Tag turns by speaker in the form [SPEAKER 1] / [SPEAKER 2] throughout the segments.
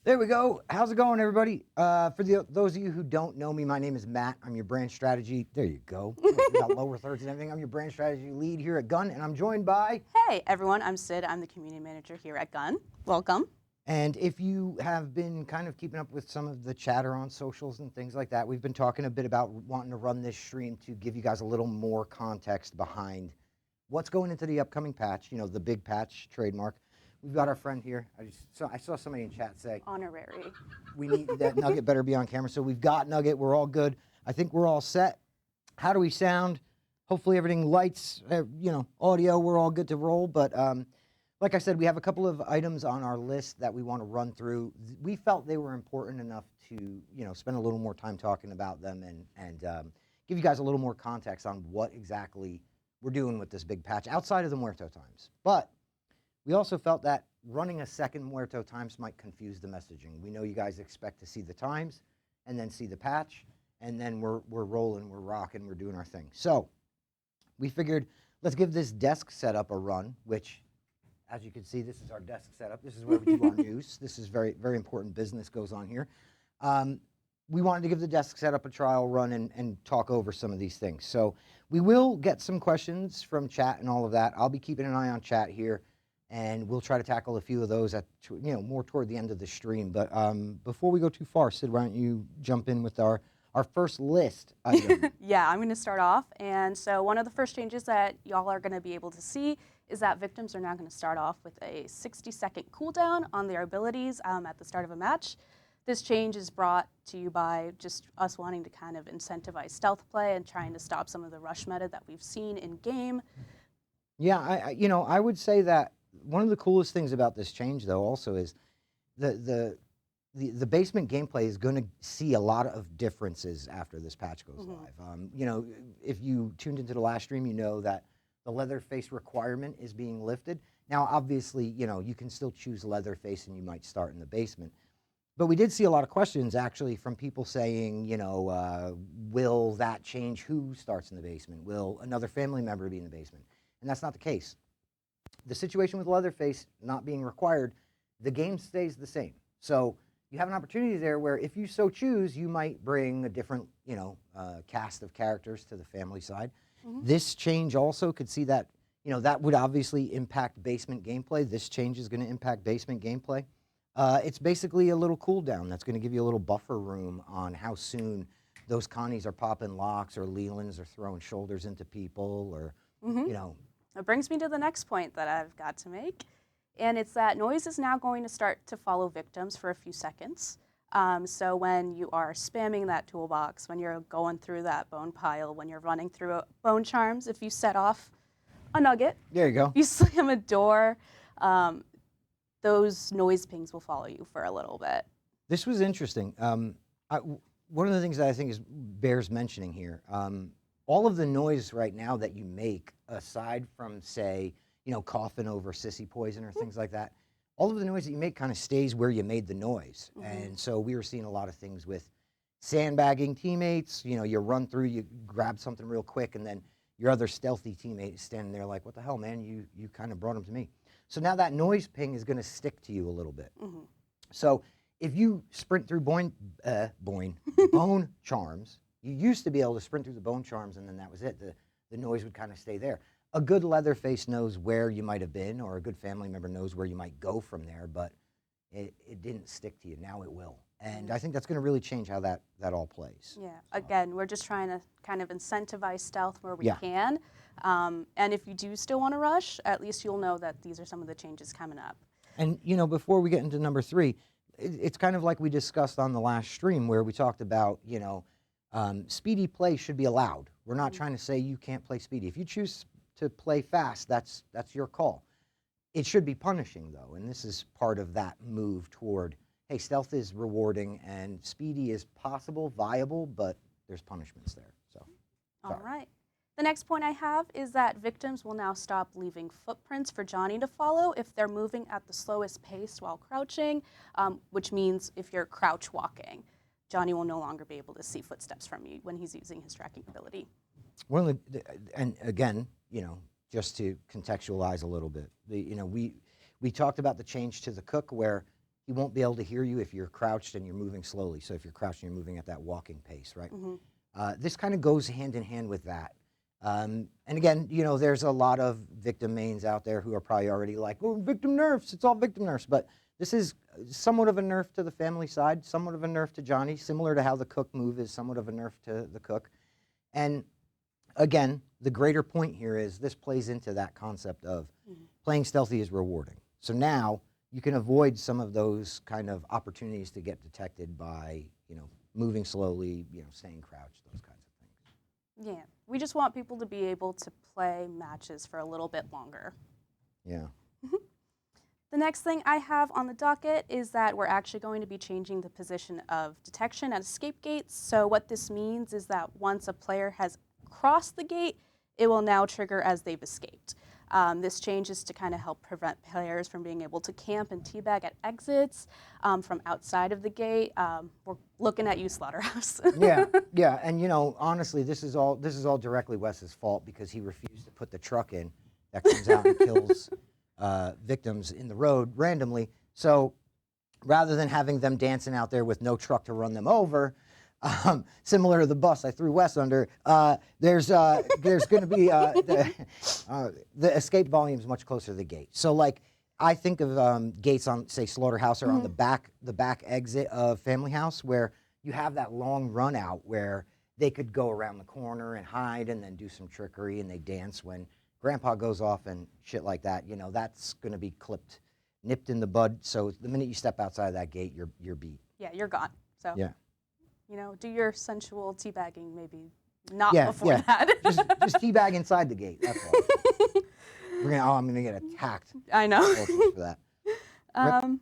[SPEAKER 1] There we go. How's it going, everybody? Those of you who don't know me, my name is Matt. I'm your brand strategy. There you go. We got lower thirds and everything. I'm your brand strategy lead here at Gun, and I'm joined by.
[SPEAKER 2] Hey everyone, I'm Sid. I'm the community manager here at Gun. Welcome.
[SPEAKER 1] And if you have been kind of keeping up with some of the chatter on socials and things like that, we've been talking a bit about wanting to run this stream to give you guys a little more context behind what's going into the upcoming patch. You know, the big patch trademark. We've got our friend here. I saw somebody in chat say
[SPEAKER 2] Honorary.
[SPEAKER 1] we need that Nugget better be on camera. So we've got Nugget. We're all good. I think we're all set. How do we sound? Hopefully everything lights, audio, we're all good to roll. But like I said, we have a couple of items on our list that we want to run through. We felt they were important enough to, spend a little more time talking about them and give you guys a little more context on what exactly we're doing with this big patch outside of the Muerto times. But we also felt that running a second Muerto times might confuse the messaging. We know you guys expect to see the times and then see the patch, and then we're rolling, we're rocking, we're doing our thing. So we figured let's give this desk setup a run, which, as you can see, this is our desk setup. This is where we do our news. This is very, very important business goes on here. We wanted to give the desk setup a trial run and talk over some of these things. So we will get some questions from chat and all of that. I'll be keeping an eye on chat here, and we'll try to tackle a few of those at more toward the end of the stream. But before we go too far, Sid, why don't you jump in with our first list item?
[SPEAKER 2] Yeah, I'm going to start off. And so one of the first changes that y'all are going to be able to see is that victims are now going to start off with a 60-second cooldown on their abilities at the start of a match. This change is brought to you by just us wanting to kind of incentivize stealth play and trying to stop some of the rush meta that we've seen in game.
[SPEAKER 1] Yeah, I would say that one of the coolest things about this change, though, also is the basement gameplay is going to see a lot of differences after this patch goes live. If you tuned into the last stream, you know that the Leatherface requirement is being lifted. Now, obviously, you can still choose Leatherface and you might start in the basement. But we did see a lot of questions, actually, from people saying, will that change who starts in the basement? Will another family member be in the basement? And that's not the case. The situation with Leatherface not being required, the game stays the same. So you have an opportunity there where if you so choose, you might bring a different, cast of characters to the family side. This change also could see that, that would obviously impact basement gameplay. This change is going to impact basement gameplay. It's basically a little cooldown that's going to give you a little buffer room on how soon those Connies are popping locks or Lelands are throwing shoulders into people or,
[SPEAKER 2] It brings me to the next point that I've got to make, and it's that noise is now going to start to follow victims for a few seconds. So when you are spamming that toolbox, when you're going through that bone pile, when you're running through bone charms, if you set off a nugget,
[SPEAKER 1] there you go.
[SPEAKER 2] You slam a door, those noise pings will follow you for a little bit.
[SPEAKER 1] This was interesting. One of the things that I think bears mentioning here, all of the noise right now that you make, aside from, say, coughing over sissy poison or things like that, all of the noise that you make kind of stays where you made the noise. And so we were seeing a lot of things with sandbagging teammates. You run through, you grab something real quick, and then your other stealthy teammate is standing there like, what the hell, man? You kind of brought them to me. So now that noise ping is going to stick to you a little bit. So if you sprint through bone charms, you used to be able to sprint through the bone charms and then that was it. The noise would kind of stay there. A good Leatherface knows where you might have been, or a good family member knows where you might go from there, but it didn't stick to you. Now it will. And I think that's going to really change how that all plays.
[SPEAKER 2] Yeah, again, we're just trying to kind of incentivize stealth where we can. And if you do still want to rush, at least you'll know that these are some of the changes coming up.
[SPEAKER 1] And, before we get into number 3, it's kind of like we discussed on the last stream where we talked about, speedy play should be allowed. We're not trying to say you can't play speedy. If you choose to play fast, that's your call. It should be punishing, though, and this is part of that move toward, hey, stealth is rewarding and speedy is possible, viable, but there's punishments there. So,
[SPEAKER 2] all right. The next point I have is that victims will now stop leaving footprints for Johnny to follow if they're moving at the slowest pace while crouching, which means if you're crouch walking, Johnny will no longer be able to see footsteps from you when he's using his tracking ability.
[SPEAKER 1] And again, just to contextualize a little bit, we talked about the change to the cook where he won't be able to hear you if you're crouched and you're moving slowly. So if you're crouched and you're moving at that walking pace, right? This kind of goes hand in hand with that. And again, you know, there's a lot of victim mains out there who are probably already like, oh, victim nerfs, it's all victim nerfs. But this is somewhat of a nerf to the family side, somewhat of a nerf to Johnny, similar to how the cook move is somewhat of a nerf to the cook. And again, the greater point here is this plays into that concept of playing stealthy is rewarding. So now you can avoid some of those kind of opportunities to get detected by, you know, moving slowly, you know, staying crouched, those kinds of things.
[SPEAKER 2] Yeah, we just want people to be able to play matches for a little bit longer.
[SPEAKER 1] Yeah.
[SPEAKER 2] The next thing I have on the docket is that we're actually going to be changing the position of detection at escape gates. So what this means is that once a player has crossed the gate, it will now trigger as they've escaped. This change is to kind of help prevent players from being able to camp and teabag at exits from outside of the gate. We're looking at you, Slaughterhouse.
[SPEAKER 1] Yeah, and you know, honestly, this is all directly Wes's fault because he refused to put the truck in that comes out and kills victims in the road randomly. So rather than having them dancing out there with no truck to run them over, similar to the bus I threw Wes under, there's going to be the escape volume is much closer to the gate. So like I think of gates on say Slaughterhouse or on the back exit of Family House where you have that long run out where they could go around the corner and hide and then do some trickery and they dance when Grandpa goes off and shit like that. You know, that's going to be nipped in the bud. So the minute you step outside of that gate, you're beat.
[SPEAKER 2] Yeah, you're gone. So
[SPEAKER 1] yeah.
[SPEAKER 2] You know, do your sensual teabagging maybe not
[SPEAKER 1] yeah,
[SPEAKER 2] before that.
[SPEAKER 1] just teabag inside the gate. That's all. I'm gonna get attacked.
[SPEAKER 2] I know.
[SPEAKER 1] For that.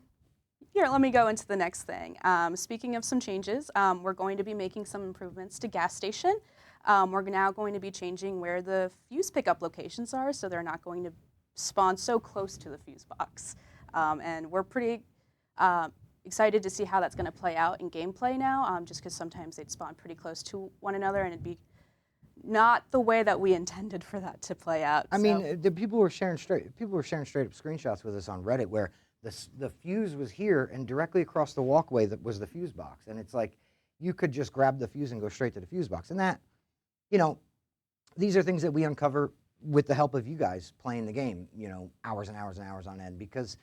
[SPEAKER 2] Here, let me go into the next thing. Speaking of some changes, we're going to be making some improvements to gas station. We're now going to be changing where the fuse pickup locations are, so they're not going to spawn so close to the fuse box. And we're pretty excited to see how that's going to play out in gameplay now, just because sometimes they'd spawn pretty close to one another, and it'd be not the way that we intended for that to play out.
[SPEAKER 1] I mean, the people were sharing straight up screenshots with us on Reddit where the fuse was here, and directly across the walkway that was the fuse box, and it's like you could just grab the fuse and go straight to the fuse box, and that, you know, these are things that we uncover with the help of you guys playing the game, you know, hours and hours and hours on end, because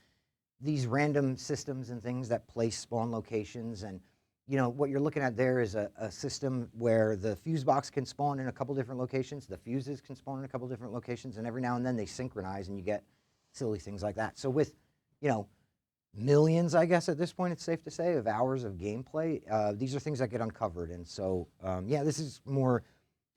[SPEAKER 1] these random systems and things that place spawn locations, and you know what you're looking at there is a system where the fuse box can spawn in a couple different locations, the fuses can spawn in a couple different locations, and every now and then they synchronize and you get silly things like that. So with, you know, millions, I guess at this point it's safe to say, of hours of gameplay, these are things that get uncovered. And so yeah, this is more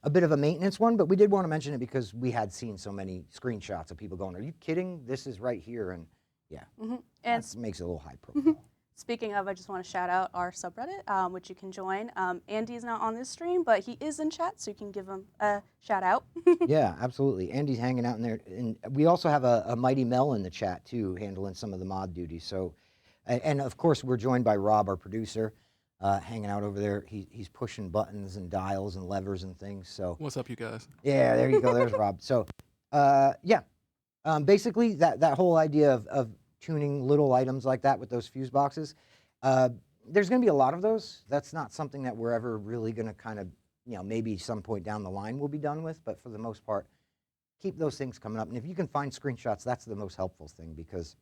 [SPEAKER 1] a bit of a maintenance one, but we did want to mention it because we had seen so many screenshots of people going, are you kidding? This is right here. And yeah, and that makes it a little high profile.
[SPEAKER 2] Speaking of, I just want to shout out our subreddit, which you can join. Andy's not on this stream, but he is in chat, so you can give him a shout out.
[SPEAKER 1] Yeah, absolutely. Andy's hanging out in there. And we also have a Mighty Mel in the chat, too, handling some of the mod duties. So, and of course, we're joined by Rob, our producer, hanging out over there. He's pushing buttons and dials and levers and things. So
[SPEAKER 3] what's up, you guys?
[SPEAKER 1] Yeah, there you go. There's Rob. So, yeah. Basically, that whole idea of tuning little items like that with those fuse boxes, there's going to be a lot of those. That's not something that we're ever really going to kind of, you know, maybe some point down the line we'll be done with, but for the most part, keep those things coming up. And if you can find screenshots, that's the most helpful thing because,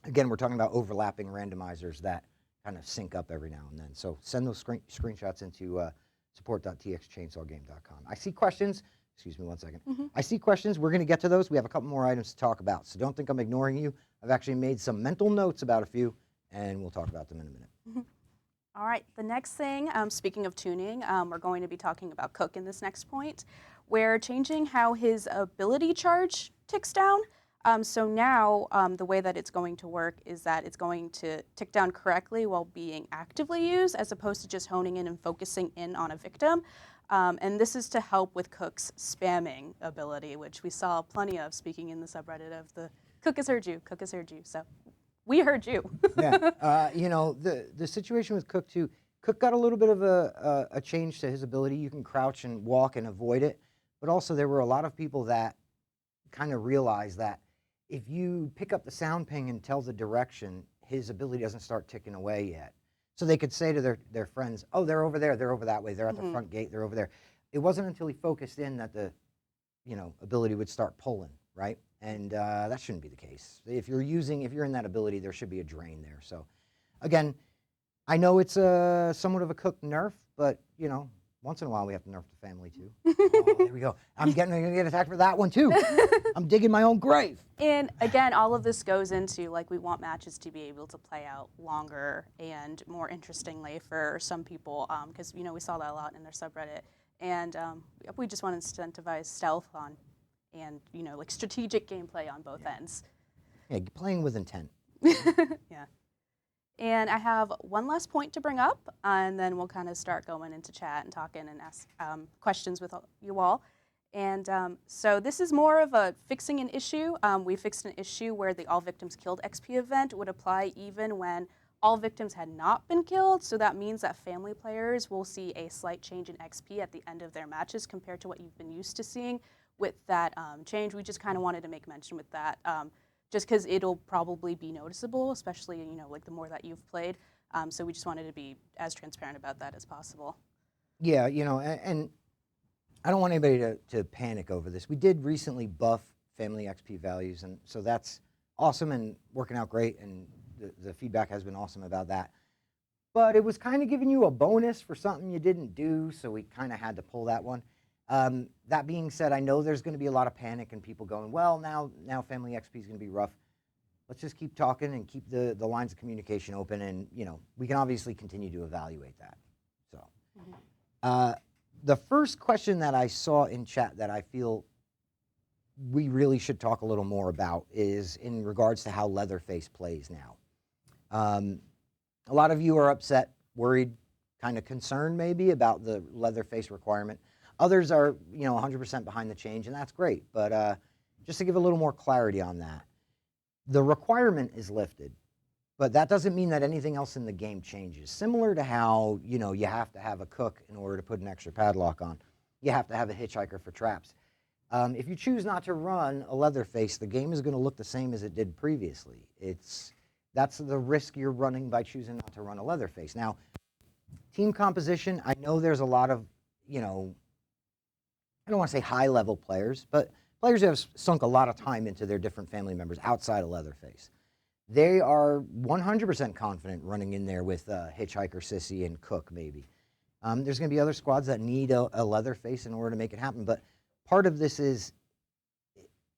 [SPEAKER 1] again, we're talking about overlapping randomizers that kind of sync up every now and then. So send those screenshots into support.txchainsawgame.com. I see questions. Excuse me one second. I see questions. We're going to get to those. We have a couple more items to talk about, so don't think I'm ignoring you. I've actually made some mental notes about a few, and we'll talk about them in a minute.
[SPEAKER 2] All right, the next thing, speaking of tuning, we're going to be talking about Cook in this next point. We're changing how his ability charge ticks down. So now the way that it's going to work is that it's going to tick down correctly while being actively used as opposed to just honing in and focusing in on a victim. And this is to help with Cook's spamming ability, which we saw plenty of speaking in the subreddit of the Cook has heard you, Cook has heard you. So we heard you.
[SPEAKER 1] Yeah, you know, the situation with Cook too, Cook got a little bit of a change to his ability. You can crouch and walk and avoid it. But also there were a lot of people that kind of realized that if you pick up the sound ping and tell the direction, his ability doesn't start ticking away yet. So they could say to their friends, oh, they're over there, they're over that way, they're at the front gate, they're over there. It wasn't until he focused in that the ability would start pulling, right? And that shouldn't be the case. If you're in that ability, there should be a drain there. So again, I know it's somewhat of a cooked nerf, but once in a while we have to nerf the family too. Oh, there we go. I'm gonna get attacked for that one too. I'm digging my own grave.
[SPEAKER 2] And again, all of this goes into, like, we want matches to be able to play out longer and more interestingly for some people, because we saw that a lot in their subreddit. And we just want to incentivize stealth and like strategic gameplay on both ends.
[SPEAKER 1] Yeah, playing with intent.
[SPEAKER 2] Yeah. And I have one last point to bring up, and then we'll kind of start going into chat and talking and ask questions with you all. And so this is more of a fixing an issue. We fixed an issue where the All Victims Killed XP event would apply even when all victims had not been killed. So that means that family players will see a slight change in XP at the end of their matches compared to what you've been used to seeing. With that change, we just kind of wanted to make mention with that. Just because it'll probably be noticeable, especially, like the more that you've played. So we just wanted to be as transparent about that as possible.
[SPEAKER 1] Yeah, and I don't want anybody to panic over this. We did recently buff family XP values, and so that's awesome and working out great, and the feedback has been awesome about that. But it was kind of giving you a bonus for something you didn't do, so we kind of had to pull that one. That being said, I know there's going to be a lot of panic and people going, well, now family XP is going to be rough. Let's just keep talking and keep the lines of communication open, and we can obviously continue to evaluate that. So, the first question that I saw in chat that I feel we really should talk a little more about is in regards to how Leatherface plays now. A lot of you are upset, worried, kind of concerned maybe about the Leatherface requirement. Others are, 100% behind the change, and that's great. But just to give a little more clarity on that, the requirement is lifted, but that doesn't mean that anything else in the game changes. Similar to how, you have to have a cook in order to put an extra padlock on. You have to have a hitchhiker for traps. If you choose not to run a Leatherface, the game is going to look the same as it did previously. That's the risk you're running by choosing not to run a Leatherface. Now, team composition, I know there's a lot of, I don't want to say high-level players, but players who have sunk a lot of time into their different family members outside of Leatherface. They are 100% confident running in there with Hitchhiker, Sissy, and Cook, maybe. There's going to be other squads that need a Leatherface in order to make it happen, but part of this is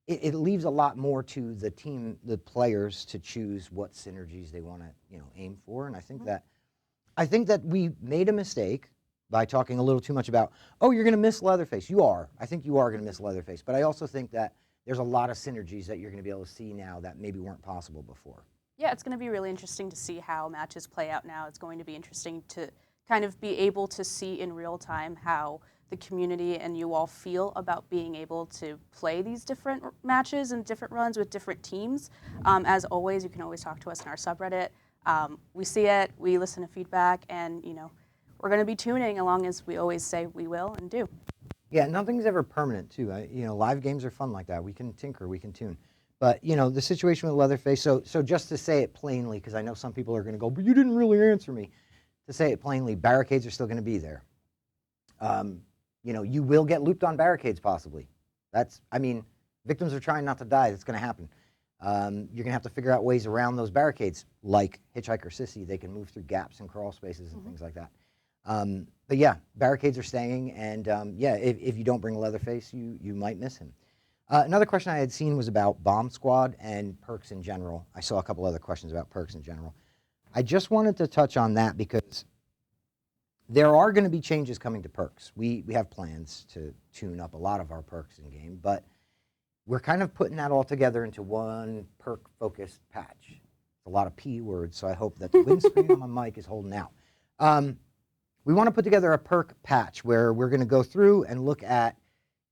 [SPEAKER 1] it leaves a lot more to the team, the players, to choose what synergies they want to aim for, and I think that we made a mistake by talking a little too much about, oh, you're going to miss Leatherface. You are. I think you are going to miss Leatherface. But I also think that there's a lot of synergies that you're going to be able to see now that maybe weren't possible before.
[SPEAKER 2] Yeah, it's going to be really interesting to see how matches play out now. It's going to be interesting to kind of be able to see in real time how the community and you all feel about being able to play these different matches and different runs with different teams. As always, you can always talk to us in our subreddit. We see it, we listen to feedback, and we're going to be tuning along as we always say we will and do.
[SPEAKER 1] Yeah, nothing's ever permanent, too. Live games are fun like that. We can tinker, we can tune. But, the situation with Leatherface, so just to say it plainly, because I know some people are going to go, but you didn't really answer me. To say it plainly, barricades are still going to be there. You will get looped on barricades, possibly. Victims are trying not to die. That's going to happen. You're going to have to figure out ways around those barricades, like Hitchhiker Sissy. They can move through gaps and crawl spaces and things like that. But yeah, barricades are staying, and if you don't bring Leatherface, you might miss him. Another question I had seen was about Bomb Squad and perks in general. I saw a couple other questions about perks in general. I just wanted to touch on that because there are going to be changes coming to perks. We have plans to tune up a lot of our perks in game, but we're kind of putting that all together into one perk-focused patch. It's a lot of P words, so I hope that the windscreen on my mic is holding out. We want to put together a perk patch where we're going to go through and look at,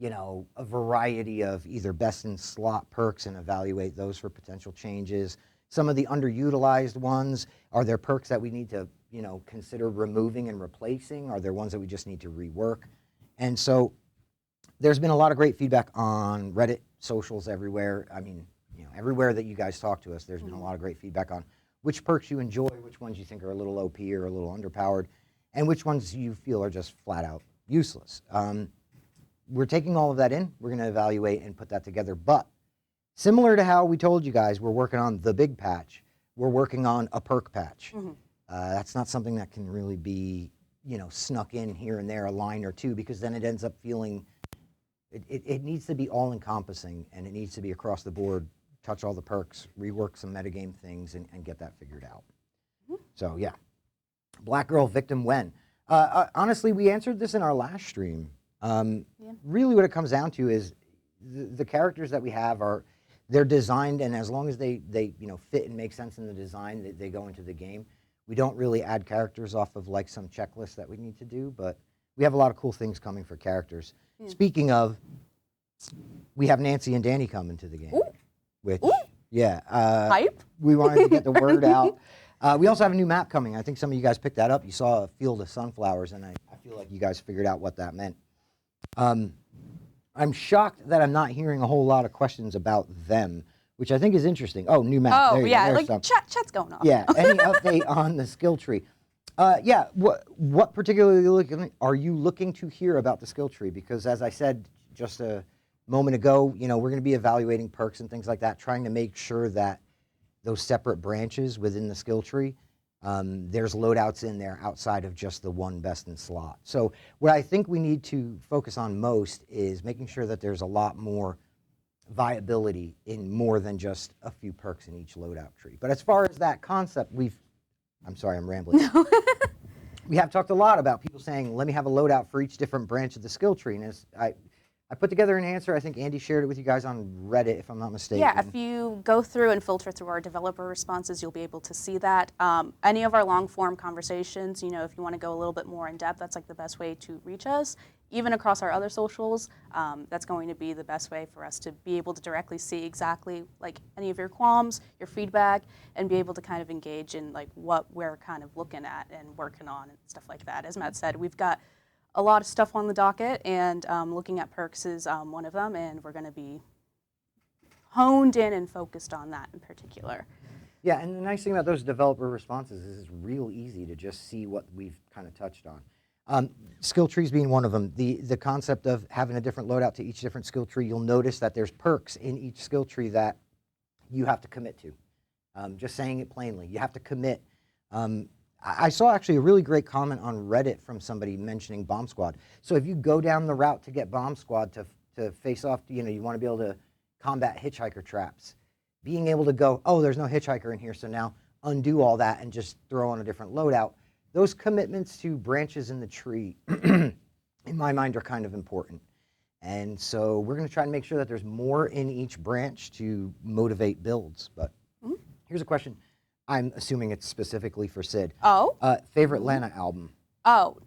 [SPEAKER 1] a variety of either best in slot perks and evaluate those for potential changes. Some of the underutilized ones, are there perks that we need to, consider removing and replacing? Are there ones that we just need to rework? And so there's been a lot of great feedback on Reddit, socials everywhere. Everywhere that you guys talk to us, there's been a lot of great feedback on which perks you enjoy, which ones you think are a little OP or a little underpowered, and which ones you feel are just flat out useless. We're taking all of that in. We're going to evaluate and put that together. But similar to how we told you guys, we're working on the big patch. We're working on a perk patch. That's not something that can really be, snuck in here and there, a line or two, because then it ends up feeling, it needs to be all encompassing, and it needs to be across the board, touch all the perks, rework some metagame things, and get that figured out. So yeah, Black Girl Victim when? Honestly, we answered this in our last stream. Really what it comes down to is the characters that we have they're designed, and as long as they fit and make sense in the design, they go into the game. We don't really add characters off of like some checklist that we need to do, but we have a lot of cool things coming for characters. Speaking of, we have Nancy and Danny coming to the game. Which,
[SPEAKER 2] Hype.
[SPEAKER 1] We wanted to get the word out. We also have a new map coming. I think some of you guys picked that up. You saw a field of sunflowers, and I feel like you guys figured out what that meant. I'm shocked that I'm not hearing a whole lot of questions about them, which I think is interesting. Oh, new map.
[SPEAKER 2] Oh, yeah, like chat's going off.
[SPEAKER 1] Yeah, any update on the skill tree? Yeah, what particularly are you looking to hear about the skill tree? Because as I said just a moment ago, we're going to be evaluating perks and things like that, trying to make sure that those separate branches within the skill tree, there's loadouts in there outside of just the one best in slot. So what I think we need to focus on most is making sure that there's a lot more viability in more than just a few perks in each loadout tree. But as far as that concept, I'm sorry, I'm rambling. We have talked a lot about people saying, let me have a loadout for each different branch of the skill tree. And I put together an answer. I think Andy shared it with you guys on Reddit, if I'm not mistaken.
[SPEAKER 2] Yeah, if you go through and filter through our developer responses, you'll be able to see that. Any of our long form conversations, if you want to go a little bit more in depth, that's like the best way to reach us. Even across our other socials, that's going to be the best way for us to be able to directly see exactly like any of your qualms, your feedback, and be able to kind of engage in like what we're kind of looking at and working on and stuff like that. As Matt said, we've got a lot of stuff on the docket, and looking at perks is one of them, and we're going to be honed in and focused on that in particular.
[SPEAKER 1] Yeah, and the nice thing about those developer responses is it's real easy to just see what we've kind of touched on. Skill trees being one of them. The concept of having a different loadout to each different skill tree, you'll notice that there's perks in each skill tree that you have to commit to. Just saying it plainly, you have to commit. I saw actually a really great comment on Reddit from somebody mentioning Bomb Squad. So if you go down the route to get Bomb Squad to face off, you want to be able to combat hitchhiker traps. Being able to go, oh, there's no hitchhiker in here, so now undo all that and just throw on a different loadout. Those commitments to branches in the tree, in my mind, are kind of important. And so we're going to try and make sure that there's more in each branch to motivate builds. But here's a question. I'm assuming it's specifically for Sid.
[SPEAKER 2] Oh.
[SPEAKER 1] Favorite Lana album?
[SPEAKER 2] Oh.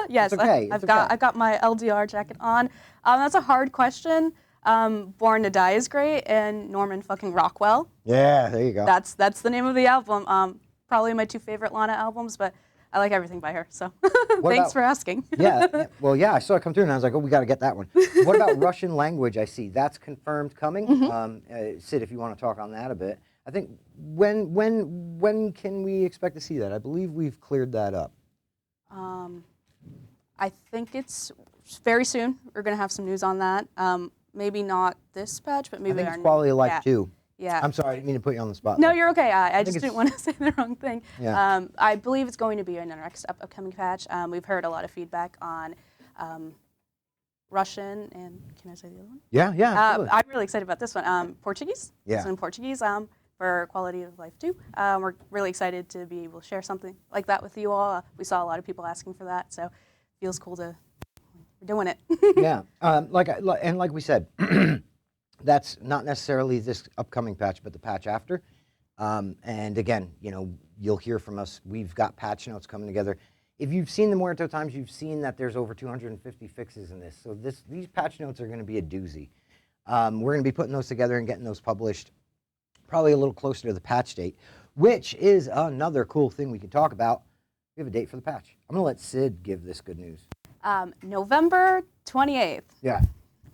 [SPEAKER 2] Yes,
[SPEAKER 1] it's okay.
[SPEAKER 2] I've got my LDR jacket on. That's a hard question. Born to Die is great, and Norman fucking Rockwell.
[SPEAKER 1] Yeah, there you go.
[SPEAKER 2] That's the name of the album. Probably my two favorite Lana albums, but I like everything by her. So thanks for asking.
[SPEAKER 1] Yeah. Well, yeah, I saw it come through, and I was like, oh, we got to get that one. What about Russian language? I see that's confirmed coming. Sid, if you want to talk on that a bit. I think when can we expect to see that? I believe we've cleared that up.
[SPEAKER 2] I think it's very soon. We're going to have some news on that. Maybe not this patch, but maybe
[SPEAKER 1] I think it's Quality of Life 2.
[SPEAKER 2] Yeah.
[SPEAKER 1] I'm sorry, I didn't mean to put you on the spot.
[SPEAKER 2] No, you're okay. I just didn't want to say the wrong thing.
[SPEAKER 1] Yeah.
[SPEAKER 2] I believe it's going to be in our next upcoming patch. We've heard a lot of feedback on Russian and, can I say the other one?
[SPEAKER 1] Yeah.
[SPEAKER 2] I'm really excited about this one. Portuguese.
[SPEAKER 1] Yeah.
[SPEAKER 2] It's in Portuguese. For Quality of Life 2. We're really excited to be able to share something like that with you all. We saw a lot of people asking for that, so it feels cool we're doing it.
[SPEAKER 1] Yeah, like we said, that's not necessarily this upcoming patch, but the patch after. And again, you'll hear from us. We've got patch notes coming together. If you've seen the Muerto Times, you've seen that there's over 250 fixes in this. So these patch notes are going to be a doozy. We're going to be putting those together and getting those published probably a little closer to the patch date, which is another cool thing we can talk about. We have a date for the patch. I'm going to let Sid give this good news.
[SPEAKER 2] November 28th.
[SPEAKER 1] Yeah.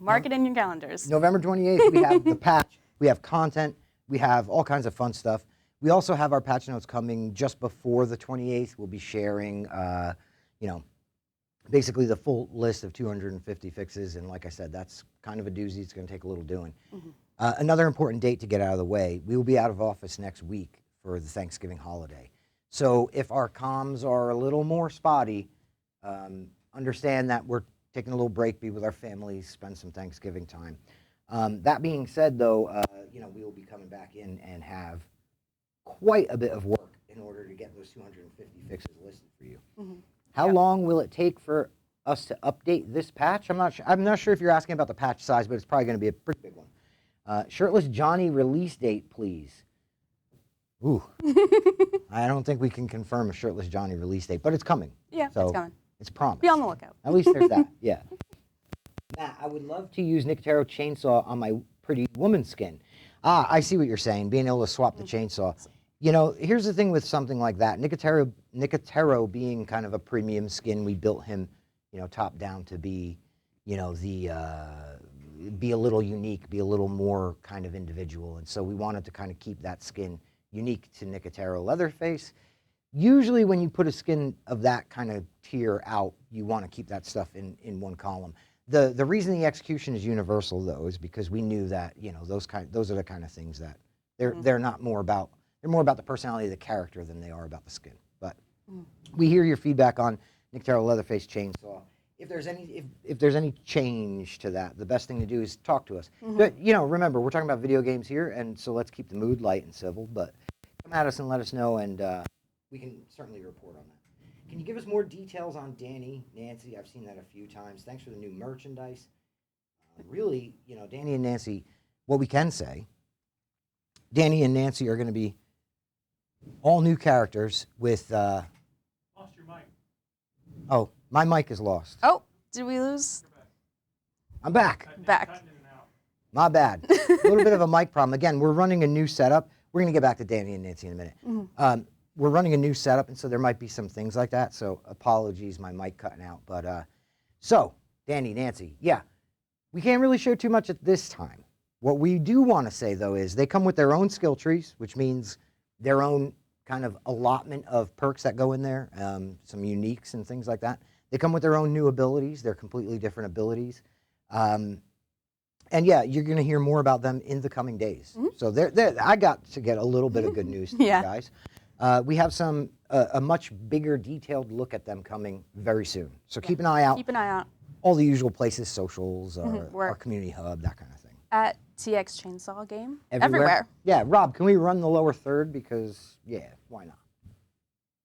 [SPEAKER 2] Mark it in your calendars.
[SPEAKER 1] November 28th, we have the patch. We have content. We have all kinds of fun stuff. We also have our patch notes coming just before the 28th. We'll be sharing, basically the full list of 250 fixes. And like I said, that's kind of a doozy. It's going to take a little doing. Another important date to get out of the way, we will be out of office next week for the Thanksgiving holiday. So if our comms are a little more spotty, understand that we're taking a little break, be with our families, spend some Thanksgiving time. That being said, though, we will be coming back in and have quite a bit of work in order to get those 250 fixes listed for you. How long will it take for us to update this patch? I'm not sure if you're asking about the patch size, but it's probably going to be a pretty big one. Shirtless Johnny release date, please. Ooh. I don't think we can confirm a Shirtless Johnny release date, but it's coming.
[SPEAKER 2] Yeah,
[SPEAKER 1] so
[SPEAKER 2] it's coming.
[SPEAKER 1] It's promised.
[SPEAKER 2] Be on the lookout.
[SPEAKER 1] At least there's that, yeah. Matt, I would love to use Nicotero chainsaw on my pretty woman skin. I see what you're saying, being able to swap the chainsaw. Here's the thing with something like that. Nicotero being kind of a premium skin, we built him, top down to be, be a little unique, be a little more kind of individual. And so we wanted to kind of keep that skin unique to Nicotero Leatherface. Usually when you put a skin of that kind of tier out, you want to keep that stuff in one column. The reason the execution is universal, though, is because we knew that, those are the kind of things that they're more about the personality of the character than they are about the skin. But we hear your feedback on Nicotero Leatherface chainsaw. If there's any change to that, the best thing to do is talk to us. But, remember, we're talking about video games here, and so let's keep the mood light and civil. But come at us and let us know, and we can certainly report on that. Can you give us more details on Danny, Nancy? I've seen that a few times. Thanks for the new merchandise. Really, Danny and Nancy, what we can say, Danny and Nancy are going to be all new characters with... Lost your mic. Oh, my mic is lost.
[SPEAKER 2] Oh, did we lose?
[SPEAKER 1] I'm back.
[SPEAKER 2] Back.
[SPEAKER 1] My bad. A little bit of a mic problem. Again, we're running a new setup. We're going to get back to Danny and Nancy in a minute. We're running a new setup, and so there might be some things like that. So apologies, my mic cutting out. But so, Danny, Nancy, yeah, we can't really share too much at this time. What we do want to say, though, is they come with their own skill trees, which means their own kind of allotment of perks that go in there, some uniques and things like that. They come with their own new abilities. They're completely different abilities. And yeah, you're going to hear more about them in the coming days. So I got to get a little bit of good news to you guys. We have a much bigger detailed look at them coming very soon. So keep an eye out.
[SPEAKER 2] Keep an eye out.
[SPEAKER 1] All the usual places, socials, our community hub, that kind of thing.
[SPEAKER 2] At TX Chain Saw Game.
[SPEAKER 1] Everywhere. Yeah, Rob, can we run the lower third? Because, yeah, why not?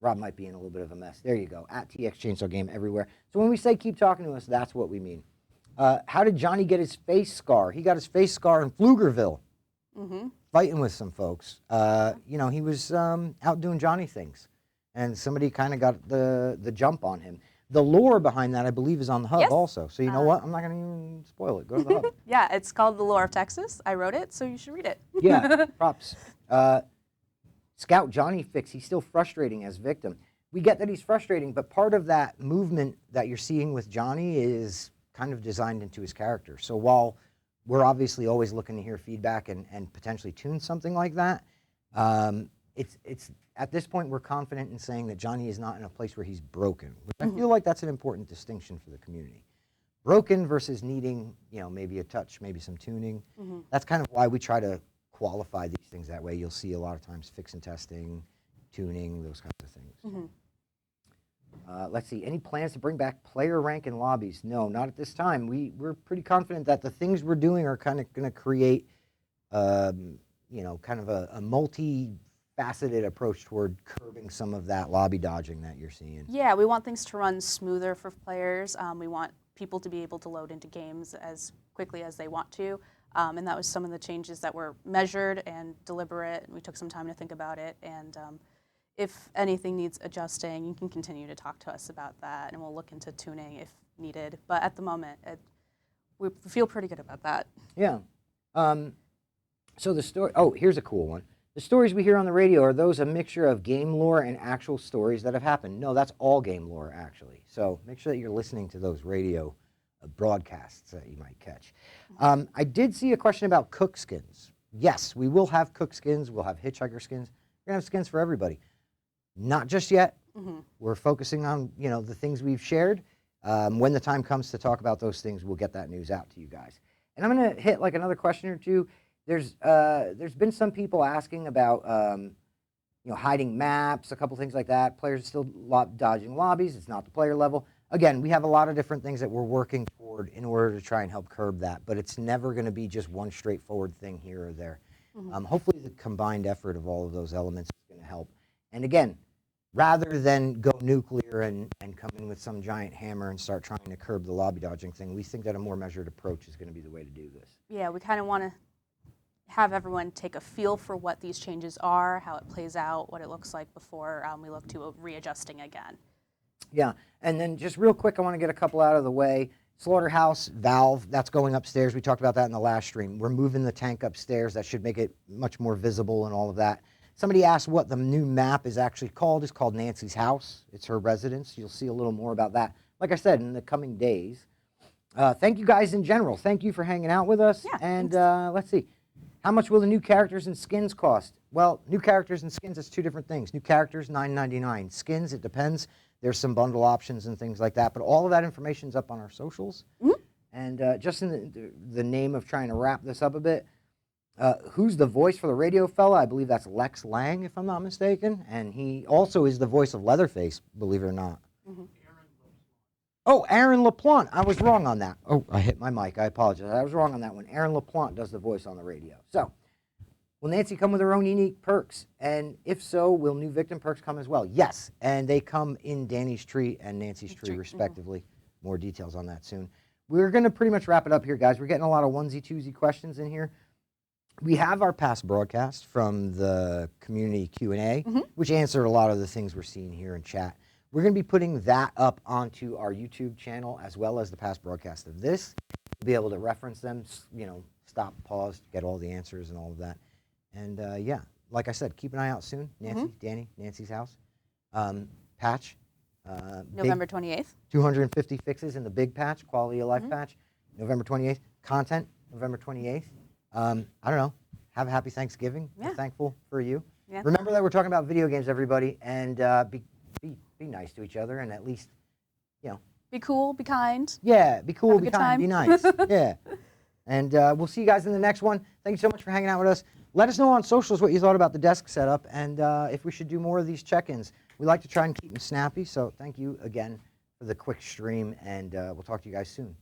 [SPEAKER 1] Rob might be in a little bit of a mess. There you go. At TX Chain Saw Game everywhere. So when we say keep talking to us, that's what we mean. How did Johnny get his face scar? He got his face scar in Pflugerville. Fighting with some folks. He was out doing Johnny things. And somebody kind of got the jump on him. The lore behind that, I believe, is on the hub also. So you know what? I'm not going to even spoil it. Go to the hub.
[SPEAKER 2] Yeah, it's called The Lore of Texas. I wrote it, so you should read it.
[SPEAKER 1] Yeah, props. Scout Johnny fix, he's still frustrating as victim. We get that he's frustrating, but part of that movement that you're seeing with Johnny is kind of designed into his character. So while we're obviously always looking to hear feedback and potentially tune something like that, it's at this point we're confident in saying that Johnny is not in a place where he's broken. I feel like that's an important distinction for the community. Broken versus needing, maybe a touch, maybe some tuning. That's kind of why we try to qualify these things that way. You'll see a lot of times fix and testing, tuning, those kinds of things. Let's see, any plans to bring back player rank in lobbies? No, not at this time. We're pretty confident that the things we're doing are kind of going to create, kind of a multi-faceted approach toward curbing some of that lobby dodging that you're seeing.
[SPEAKER 2] Yeah, we want things to run smoother for players. We want people to be able to load into games as quickly as they want to. And that was some of the changes that were measured and deliberate. We took some time to think about it. And if anything needs adjusting, you can continue to talk to us about that, and we'll look into tuning if needed. But at the moment, we feel pretty good about that.
[SPEAKER 1] Yeah. So the story, here's a cool one. The stories we hear on the radio, are those a mixture of game lore and actual stories that have happened? No, that's all game lore, actually. So make sure that you're listening to those radio broadcasts that you might catch. I did see a question about cook skins. Yes, we will have cook skins. We'll have hitchhiker skins. We're gonna have skins for everybody. Not just yet.
[SPEAKER 2] Mm-hmm.
[SPEAKER 1] We're focusing on, you know, the things we've shared. When the time comes to talk about those things, we'll get that news out to you guys. And I'm gonna hit like another question or two. There's been some people asking about you know, hiding maps, a couple things like that. Players are still dodging lobbies. It's not the player level. Again, we have a lot of different things that we're working toward in order to try and help curb that, but it's never going to be just one straightforward thing here or there.
[SPEAKER 2] Mm-hmm.
[SPEAKER 1] Hopefully the combined effort of all of those elements is going to help. And again, rather than go nuclear and come in with some giant hammer and start trying to curb the lobby dodging thing, we think that a more measured approach is going to be the way to do this.
[SPEAKER 2] Yeah, we kind of want to have everyone take a feel for what these changes are, how it plays out, what it looks like before we look to readjusting again.
[SPEAKER 1] Yeah, and then just real quick, I want to get a couple out of the way. Slaughterhouse valve, that's going upstairs. We talked about that in the last stream. We're moving the tank upstairs. That should make it much more visible and all of that. Somebody asked what the new map is actually called. It's called Nancy's House. It's her residence. You'll see a little more about that, like I said, in the coming days. Thank you guys in general. Thank you for hanging out with us.
[SPEAKER 2] Yeah,
[SPEAKER 1] and let's see. How much will the new characters and skins cost? Well, new characters and skins, it's two different things. New characters, $9.99. Skins, it depends. There's some bundle options and things like that, but all of that information's up on our socials.
[SPEAKER 2] Mm-hmm.
[SPEAKER 1] And just in the name of trying to wrap this up a bit, who's the voice for the radio fella? I believe that's Lex Lang, if I'm not mistaken. And he also is the voice of Leatherface, believe it or not.
[SPEAKER 2] Mm-hmm.
[SPEAKER 1] Oh, Aaron LaPlante. I was wrong on that. Oh, I hit my mic. I apologize. I was wrong on that one. Aaron LaPlante does the voice on the radio. So, will Nancy come with her own unique perks? And if so, will new victim perks come as well? Yes, and they come in Danny's tree and Nancy's tree, respectively. Mm-hmm. More details on that soon. We're going to pretty much wrap it up here, guys. We're getting a lot of onesie-twosie questions in here. We have our past broadcast from the community Q&A,
[SPEAKER 2] mm-hmm.
[SPEAKER 1] which answered a lot of the things we're seeing here in chat. We're going to be putting that up onto our YouTube channel as well as the past broadcast of this. We'll be able to reference them, you know, stop, pause, get all the answers and all of that. And yeah, like I said, keep an eye out soon. Nancy,
[SPEAKER 2] mm-hmm.
[SPEAKER 1] Danny, Nancy's house. Patch.
[SPEAKER 2] November 28th.
[SPEAKER 1] 250 fixes in the big patch, quality of life
[SPEAKER 2] mm-hmm.
[SPEAKER 1] patch. November 28th. Content, November 28th. I don't know. Have a happy Thanksgiving.
[SPEAKER 2] Yeah.
[SPEAKER 1] We're thankful for you.
[SPEAKER 2] Yeah.
[SPEAKER 1] Remember that we're talking about video games, everybody, and be nice to each other, and at least, you know.
[SPEAKER 2] Be cool, be kind.
[SPEAKER 1] Yeah, be cool, be
[SPEAKER 2] Have a good
[SPEAKER 1] kind,
[SPEAKER 2] time.
[SPEAKER 1] be nice. Yeah. And we'll see you guys in the next one. Thank you so much for hanging out with us. Let us know on socials what you thought about the desk setup and if we should do more of these check-ins. We like to try and keep them snappy, so thank you again for the quick stream, and we'll talk to you guys soon.